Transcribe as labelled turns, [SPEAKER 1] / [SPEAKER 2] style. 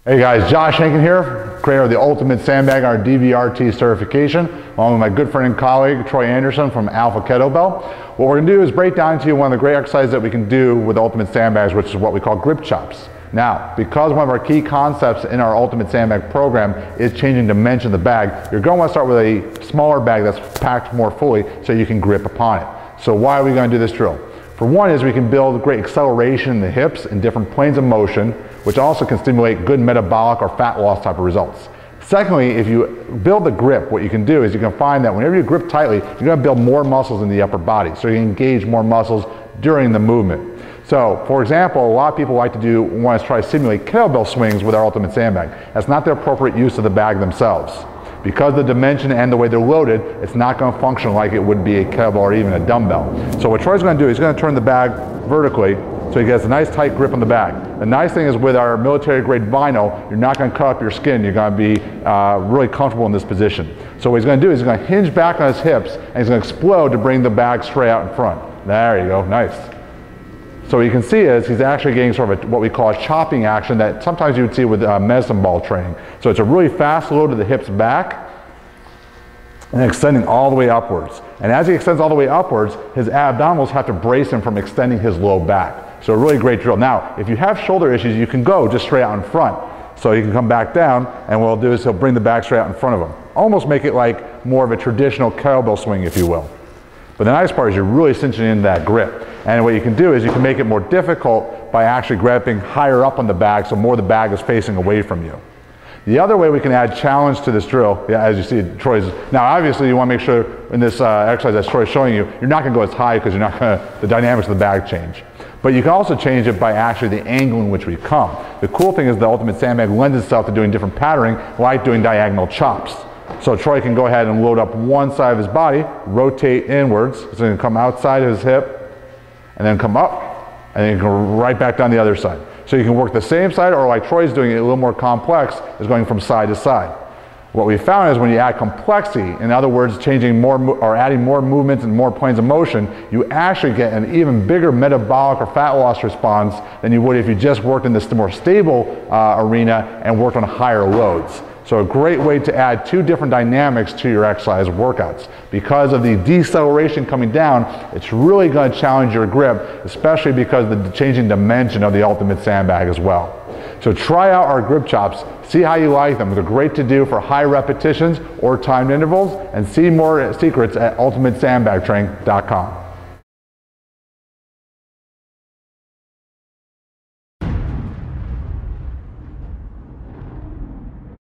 [SPEAKER 1] Hey guys, Josh Henkin here, creator of the Ultimate Sandbag, our DVRT certification, along with my good friend and colleague, Troy Anderson from Alpha Kettlebell. What we're going to do is break down to you one of the great exercises that we can do with Ultimate Sandbags, which is what we call grip chops. Now, because one of our key concepts in our Ultimate Sandbag program is changing dimension of the bag, you're going to want to start with a smaller bag that's packed more fully so you can grip upon it. So why are we going to do this drill? For one is we can build great acceleration in the hips in different planes of motion, which also can stimulate good metabolic or fat loss type of results. Secondly, if you build the grip, what you can do is you can find that whenever you grip tightly, you're going to build more muscles in the upper body, so you engage more muscles during the movement. So, for example, a lot of people want to try to simulate kettlebell swings with our Ultimate Sandbag. That's not the appropriate use of the bag themselves. Because the dimension and the way they're loaded, it's not going to function like it would be a kettlebell or even a dumbbell. So what Troy's going to do is he's going to turn the bag vertically so he gets a nice tight grip on the bag. The nice thing is with our military grade vinyl, you're not going to cut up your skin. You're going to be really comfortable in this position. So what he's going to do is he's going to hinge back on his hips and he's going to explode to bring the bag straight out in front. There you go, nice. So what you can see is he's actually getting sort of what we call a chopping action that sometimes you would see with medicine ball training. So it's a really fast load of the hips back and extending all the way upwards. And as he extends all the way upwards, his abdominals have to brace him from extending his low back. So a really great drill. Now, if you have shoulder issues, you can go just straight out in front. So he can come back down, and what he'll do is he'll bring the bag straight out in front of him. Almost make it like more of a traditional kettlebell swing, if you will. But the nice part is you're really cinching in that grip. And what you can do is you can make it more difficult by actually grabbing higher up on the bag so more of the bag is facing away from you. The other way we can add challenge to this drill, as you see Troy's, now obviously you want to make sure in this exercise that Troy's showing you, you're not going to go as high because the dynamics of the bag change. But you can also change it by actually the angle in which we come. The cool thing is the Ultimate Sandbag lends itself to doing different patterning, like doing diagonal chops. So Troy can go ahead and load up one side of his body, rotate inwards, so he can come outside of his hip, and then come up, and then go right back down the other side. So you can work the same side, or like Troy's doing it a little more complex, is going from side to side. What we found is when you add complexity, in other words, changing more or adding more movements and more planes of motion, you actually get an even bigger metabolic or fat loss response than you would if you just worked in this more stable arena and worked on higher loads. So a great way to add two different dynamics to your exercise workouts. Because of the deceleration coming down, it's really going to challenge your grip, especially because of the changing dimension of the Ultimate Sandbag as well. So try out our grip chops, see how you like them. They're great to do for high repetitions or timed intervals, and see more secrets at ultimatesandbagtraining.com.